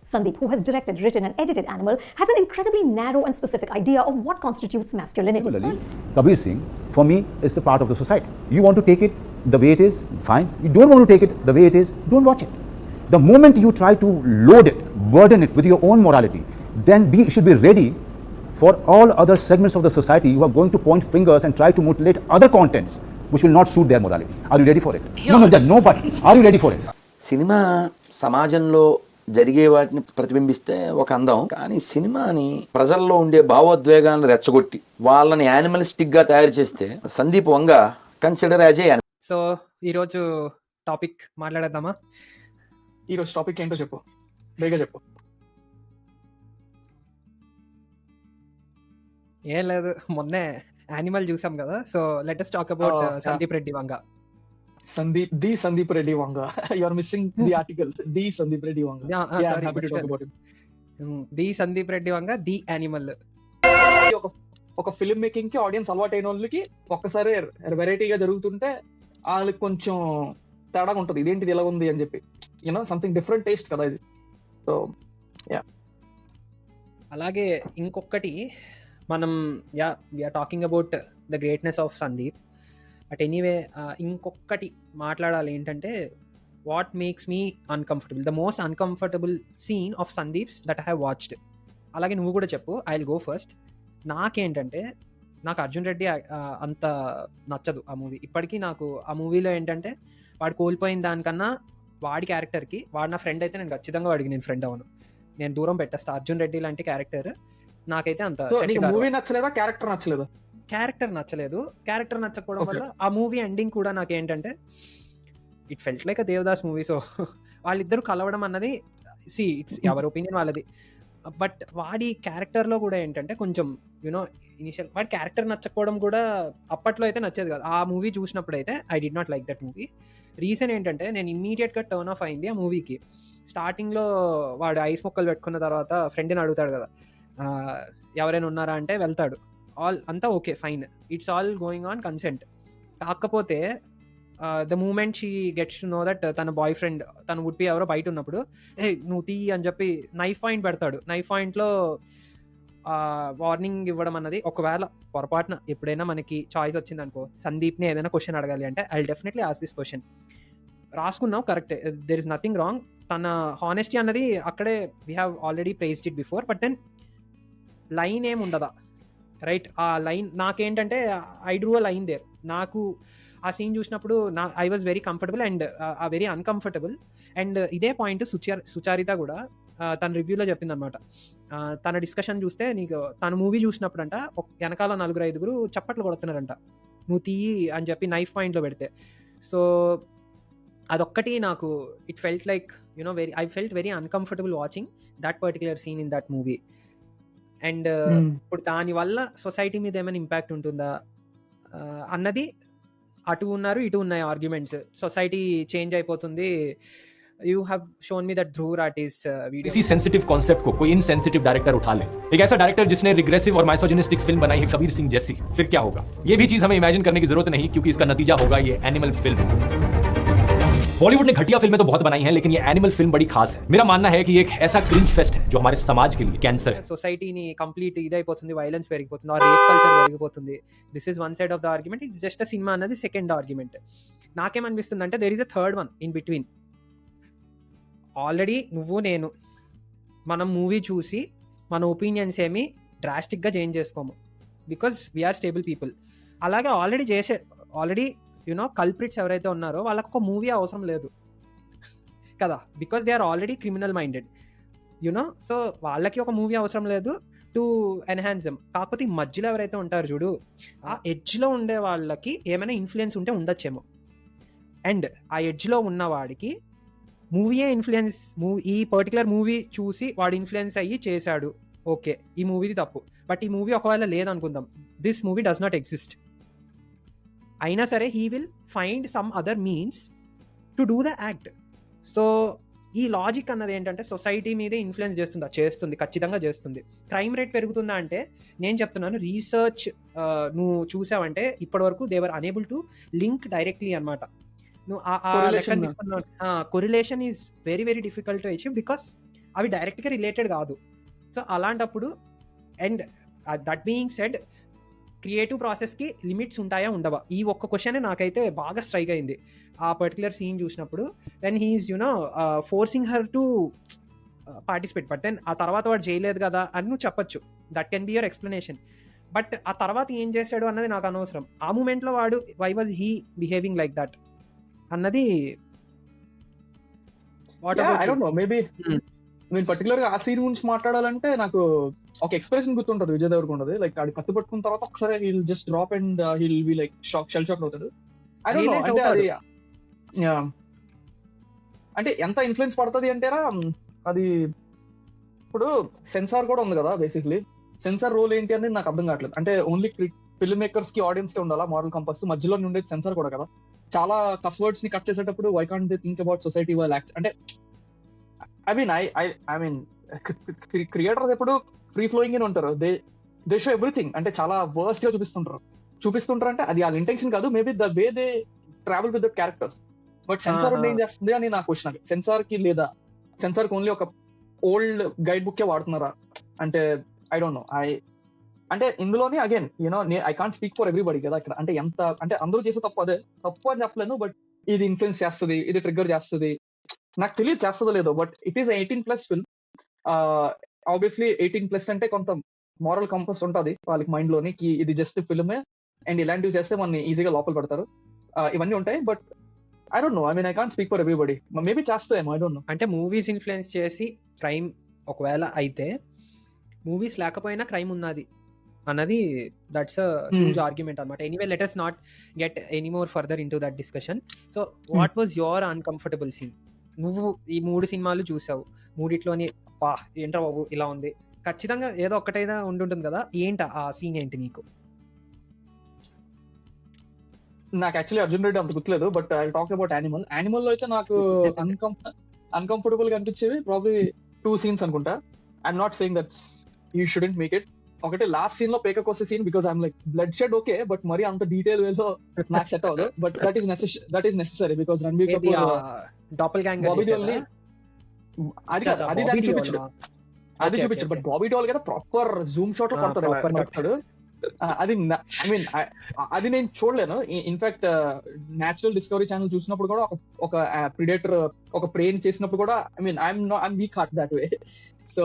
Sandeep, who has directed, written, and edited Animal, has an incredibly narrow and specific idea of what constitutes masculinity. Similarly, Kabir Singh, for me, is the part of the society. You want to take it the way it is, fine. You don't want to take it the way it is, don't watch it. The moment you try to load it, burden it with your own morality, then should be ready for all other segments of the society who are going to point fingers and try to mutilate other contents which will not suit their morality. Are you ready for it? Nobody. Are you ready for it? Cinema సమాజంలో జరిగే వాటిని ప్రతిబింబిస్తే ఒక అందం, కానీ సినిమాని ప్రజల్లో ఉండే భావోద్వేగాలను రెచ్చగొట్టి వాళ్ళని యానిమలిస్టిక్గా తయారు చేస్తే సందీప్ వంగ కన్సిడర్ యాజ్ ఏ. సో ఈరోజు టాపిక్ మాట్లాడేద్దామా? ఈరోజు టాపిక్ ఏంటో చెప్పు, బేగా చెప్పు. ఏం లేదు, మొన్నే యానిమల్ చూసాం కదా. So let us talk about Sandeep Reddy Vanga. Sandeep Reddy Vanga. You are missing the article. The Sandeep Reddy Vanga. The Sandeep Reddy Vanga, the Animal. ఒక ఫిల్మ్ మేకింగ్ కి ఆడియన్స్ అలవాటు అయిన వాళ్ళకి ఒక్కసారి వెరైటీగా జరుగుతుంటే వాళ్ళకి కొంచెం తేడాగా ఉంటుంది. ఇదేంటిది ఇలా ఉంది అని చెప్పి, యూనో సంథింగ్ డిఫరెంట్ టేస్ట్ కదా ఇది. సో యా, అలాగే ఇంకొకటి మనం we are talking about the greatness of Sandeep. But anyway, ఇంకొకటి మాట్లాడాలి ఏంటంటే, what makes me uncomfortable, the most uncomfortable scene of Sandeep's that I have watched. అలాగే నువ్వు కూడా చెప్పు. I will go first. నాకేంటంటే, నాకు అర్జున్ రెడ్డి అంత నచ్చదు ఆ మూవీ. ఇప్పటికీ నాకు ఆ మూవీలో ఏంటంటే, వాడు కోల్పోయిన దానికన్నా వాడి క్యారెక్టర్కి, వాడు నా ఫ్రెండ్ అయితే నేను ఖచ్చితంగా వాడికి నేను ఫ్రెండ్ అవ్వను, నేను దూరం పెట్టేస్తా. అర్జున్ రెడ్డి లాంటి క్యారెక్టర్ నాకైతే అంత మూవీ నచ్చలేదా? క్యారెక్టర్ నచ్చలేదు? క్యారెక్టర్ నచ్చలేదు. క్యారెక్టర్ నచ్చకపోవడం వల్ల ఆ మూవీ ఎండింగ్ కూడా నాకేంటంటే, it felt like a Devdas movie. So వాళ్ళిద్దరూ కలవడం అన్నది, ఇట్స్ ఎవరి ఒపీనియన్ వాళ్ళది. బట్ వాడి క్యారెక్టర్లో కూడా ఏంటంటే కొంచెం యూనో ఇనిషియల్ వాడి క్యారెక్టర్ నచ్చకపోవడం కూడా అప్పట్లో అయితే నచ్చేది కాదు. ఆ మూవీ చూసినప్పుడు అయితే I did not like that movie. Reason ఏంటంటే, నేను ఇమ్మీడియట్గా టర్న్ ఆఫ్ అయింది ఆ మూవీకి. స్టార్టింగ్లో వాడు ఐస్ మొక్కలు పెట్టుకున్న తర్వాత ఫ్రెండ్ని అడుగుతాడు కదా, ఎవరైనా ఉన్నారా అంటే వెళ్తాడు. అంతా okay, fine, it's all going on consent. కాకపోతే the moment she gets to know that తన బాయ్ ఫ్రెండ్, తన వుడ్ బి ఎవరో బయట ఉన్నప్పుడు, ఏ నువ్వు తీ అని చెప్పి నైఫ్ పాయింట్ పెడతాడు. నైఫ్ పాయింట్లో వార్నింగ్ ఇవ్వడం అన్నది, ఒకవేళ పొరపాటున ఎప్పుడైనా మనకి చాయిస్ వచ్చింది అనుకో, సందీప్ని ఏదైనా క్వశ్చన్ అడగాలి అంటే I will definitely ask this question. రాసుకున్నావు కరెక్టే, దెర్ ఇస్ నథింగ్ రాంగ్. తన హానెస్టీ అన్నది అక్కడే we have already praised it before. But then line ఏమి ఉండదా, రైట్? ఆ లైన్ నాకేంటంటే, I drew a line there. నాకు ఆ సీన్ చూసినప్పుడు I was very comfortable and very uncomfortable. And ఇదే పాయింట్ సుచారిత కూడా తన రివ్యూలో చెప్పిందనమాట. తన డిస్కషన్ చూస్తే, నీకు తన మూవీ చూసినప్పుడు అంట వెనకాల 4-5 చప్పట్లు కొడుతున్నారంట, నువ్వు తీయి అని చెప్పి నైఫ్ పాయింట్లో పెడితే. సో అదొక్కటి నాకు it felt like I felt very uncomfortable watching that particular scene in that movie. And ఇప్పుడు దానివల్ల సొసైటీ మీద ఏమైనా ఇంపాక్ట్ ఉంటుందా అన్నది, అటు ఉన్నారు ఇటు ఉన్నాయి ఆర్గ్యుమెంట్స్. సొసైటీ చేంజ్ అయిపోతుంది. You have shown me that Dhruv Rathee's video. इसी सेंसिटिव कॉन्सेप्ट को कोई इनसेंसिटिव डायरेक्टर उठा ले, एक ऐसा डायरेक्टर जिसने रिग्रेसिव और माइसोजिनिस्टिक फिल्म बनाई है कबीर सिंह जैसी, फिर क्या होगा? ये भी चीज हमें इमेजिन करने की जरूरत नहीं, क्योंकि इसका नतीजा होगा ये एनिमल फिल्म. बॉलीवुड ने घटिया फिल्में तो बहुत बनाई हैं, लेकिन ये एनिमल फिल्म बड़ी खास है. मेरा मानना है कि ये एक ऐसा क्रिंज फेस्ट है जो हमारे समाज के लिए कैंसर है. సొసైటీని కంప్లీట్ ఇదైపోతుంది, వైలెన్స్ పెరిగిపోతుంది, ఆ రేప్ కల్చర్ పెరిగిపోతుంది. This is one side of the argument. It's just a cinema అన్నది సెకండ్ ఆర్గ్యుమెంట్. నాకేమనిపిస్తుంది అంటే, there is a third one in between. Already నువ్వు నేను మనం మూవీ చూసి మన ఒపీనియన్స్ ఏమి డ్రాస్టిక్గా చేంజ్ చేసుకోము, బికాజ్ వీఆర్ స్టేబుల్ పీపుల్. అలాగే ఆల్రెడీ కల్ప్రిట్స్ ఎవరైతే ఉన్నారో వాళ్ళకు ఒక మూవీ అవసరం లేదు కదా, because they are already criminal minded. So వాళ్ళకి ఒక మూవీ అవసరం లేదు టు ఎన్హాన్స్ దెమ్. కాకపోతే ఈ మధ్యలో ఎవరైతే ఉంటారో చూడు, ఆ ఎడ్జ్లో ఉండే వాళ్ళకి ఏమైనా ఇన్ఫ్లుయెన్స్ ఉంటే ఉండొచ్చేమో. అండ్ ఆ ఎడ్జ్లో ఉన్నవాడికి మూవీయే ఇన్ఫ్లుయెన్స్, ఈ పర్టికులర్ మూవీ చూసి వాడు ఇన్ఫ్లుయెన్స్ అయ్యి చేశాడు, ఓకే ఈ మూవీది తప్పు. బట్ ఈ మూవీ ఒకవేళ లేదనుకుందాం, this movie does not exist, అయినా సరే he will find some other means to do the act. So ఈ లాజిక్ అన్నది ఏంటంటే, సొసైటీ మీదే ఇన్ఫ్లుయెన్స్ చేస్తుంది, ఖచ్చితంగా చేస్తుంది. క్రైమ్ రేట్ పెరుగుతుందా అంటే, నేను చెప్తున్నాను, రీసెర్చ్ నువ్వు చూసావంటే ఇప్పటివరకు they were unable to link directly అనమాట. నువ్వు ఆ లెక్క తీసుకున్నావు, correlation is very very difficult to achieve, because అవి డైరెక్ట్గా రిలేటెడ్ కాదు. సో అలాంటప్పుడు and that being said creative ప్రాసెస్కి లిమిట్స్ ఉంటాయా ఉండవా, ఈ ఒక్క క్వశ్చన్ నాకైతే బాగా స్ట్రైక్ అయింది ఆ పర్టికులర్ సీన్ చూసినప్పుడు. When he's forcing her to participate, but then ఆ తర్వాత వాడు చేయలేదు కదా అని నువ్వు చెప్పొచ్చు, that can be your explanation. But ఆ తర్వాత ఏం చేశాడు అన్నది నాకు అనవసరం. ఆ మూమెంట్లో వాడు why was he behaving like that అన్నది ఐ డోంట్ నో, మేబీ నేను పర్టికులర్ గా ఆ సీన్ గురించి మాట్లాడాలంటే నాకు ఒక ఎక్స్ప్రెషన్ గుర్తుంటది విజయ్ దేవరకొండది, లైక్ ఆడి కత్తి పట్టుకున్న తర్వాత ఒకసారి he'll just drop and he'll be like shell shock అవుతాడు. ఐ డోంట్ నో, అంటే అది అంటే ఎంత ఇన్ఫ్లుయెన్స్ పడుతుంది అంటేరా, అది ఇప్పుడు సెన్సార్ కూడా ఉంది కదా, బేసిక్లీ సెన్సార్ రోల్ ఏంటి అనేది నాకు అర్థం కావట్లేదు. అంటే ఓన్లీ ఫిల్మ్ మేకర్స్ కి ఆడియన్స్ కి ఉండాలా మారల్ కంపాస్, మధ్యలో ఉండేది సెన్సార్ కూడా కదా. చాలా కస్ వర్డ్స్ ని కట్ చేసేటప్పుడు why can't they think about society while acts అంటే ఐ మీన్ క్రియేటర్స్ ఎప్పుడు ఫ్రీ ఫ్లోయింగ్ అని ఉంటారు, దే షో ఎవ్రీథింగ్, అంటే చాలా వర్స్ట్ గా చూపిస్తుంటారు అంటే అది వాళ్ళ ఇంటెన్షన్ కాదు, maybe the way they travel with the characters. But censor ఉండి ఏం చేస్తుంది అని నా క్వశ్చన్. సెన్సార్ కి లేదా సెన్సార్ కి ఓన్లీ ఒక ఓల్డ్ గైడ్ బుక్ వాడుతున్నారా అంటే ఐ డోంట్ నో. అంటే ఇందులోనే again you know I can't speak for everybody కదా ఇక్కడ, అంటే ఎంత అంటే అందరూ చేసే తప్పు అదే తప్పు అని చెప్పలేను, బట్ ఇది ఇన్ఫ్లుయెన్స్ చేస్తుంది, ఇది ట్రిగ్గర్ చేస్తుంది, నాకు తెలియదు చేస్తుందో లేదో. But it is 18+ film. Obviously 18+ అంటే కొంత మారల్ కంపస్ ఉంటుంది వాళ్ళకి మైండ్ లోని, ఇది జస్ట్ ఫిల్మే అండ్ ఇలాంటివి చేస్తే మన ఈజీగా లోపల పెడతారు, ఇవన్నీ ఉంటాయి. But I don't know, I mean I can't speak for everybody, maybe చేస్తాయేమో, ఐ డోంట్ నో. అంటే మూవీస్ ఇన్ఫ్లుయెన్స్ చేసి క్రైమ్ ఒకవేళ అయితే మూవీస్ లేకపోయినా క్రైమ్ ఉన్నది అన్నది దట్స్ అ హ్యూజ్ ఆర్గ్యుమెంట్ అనమాట. Anyway let us not get any more further into that discussion. So what was your uncomfortable scene? నువ్వు ఈ 3 సినిమాలు చూసావు, మూడిట్లోని పా ఏంట్రా బాబు ఇలా ఉంది, ఖచ్చితంగా ఏదో ఒక్కటైనా ఉండుంటుంది కదా, ఏంటా ఆ సీన్ ఏంటి నీకు? నాకు యాక్చువల్లీ అర్జున్ రెడ్డి అంత గుర్తులేదు, but I talk about animal లో అయితే నాకు అన్కంఫర్టబుల్ గా అనిపించేవి ప్రాబ్లీ 2 సీన్స్ అనుకుంటా. I'm not saying that's you shouldn't make it. ఒకటి లాస్ట్ సీన్ లో పేక కోసే scene, because I'm like bloodshed okay, but మరి అంత డీటెయిల్ వేలో నాకు సెట్ అవ్వదు. But that is necessary because Ranbir Kapoor doppelganger Bobby Deol అది దాన్ని చూపించాడు, అది చూపించాడు. బట్ బాబీ డియోల్ కదా ప్రాపర్ జూమ్ షాట్ లో పడతాడు. అది ఐ మీన్ అది నేను చూడలేను. ఇన్ఫాక్ట్ నేచురల్ డిస్కవరీ ఛానల్ చూసినప్పుడు కూడా ఒక ప్రిడేటర్ ఒక ప్రేన్ చేసినప్పుడు కూడా I mean I'm weak heart that way. So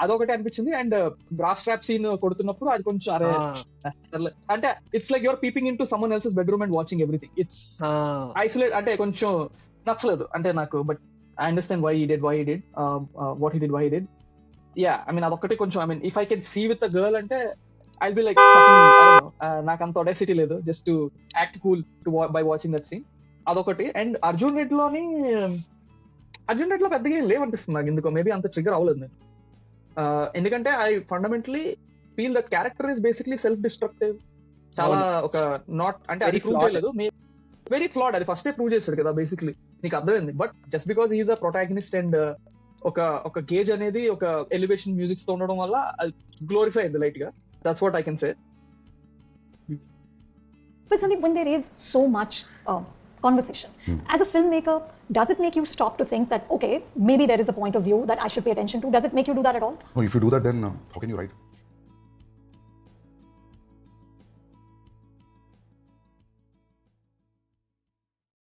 అదొకటి అనిపించింది. అండ్ బ్రాస్ ట్రాప్ సీన్ కొడుతున్నప్పుడు అది కొంచెం అరే అంటే it's like your peeping in to someone else's bedroom and watching everything. It's isolate అంటే కొంచెం నచ్చలేదు అంటే నాకు. But I understand why he did what he did. Yeah I mean అదొకటి కొంచెం I mean if I can see with the girl అంటే I'll be like నాకు అంత ఒడెసిటీ లేదు, just to act cool by watching that scene, అదొకటి. And Arjun రెడ్డిలో పెద్దగా ఏం లేవనిపిస్తుంది నాకు ఎందుకో, మేబీ అంత ట్రిగర్ అవ్వలేదు నేను. ఎందుకంటే I fundamentally feel that character is basically self destructive, చాలా ఒక నాట్ అంటే అది ప్రూవ్ చేయలేదు, వెరీ ఫ్లాడ్, అది ఫస్టే ప్రూవ్ చేశాడు కదా బేసిక్లీ, నీకు అర్థమైంది. But just because he's a protagonist and ఒక గేజ్ అనేది ఒక ఎలివేషన్ మ్యూజిక్స్ తో ఉండడం వల్ల అది గ్లోరిఫై అయింది లైట్ గా. That's what I can say. But Sandeep, when there is so much conversation, as a filmmaker, does it make you stop to think that, okay, maybe there is a point of view that I should pay attention to? Does it make you do that at all? No, if you do that, then how can you write?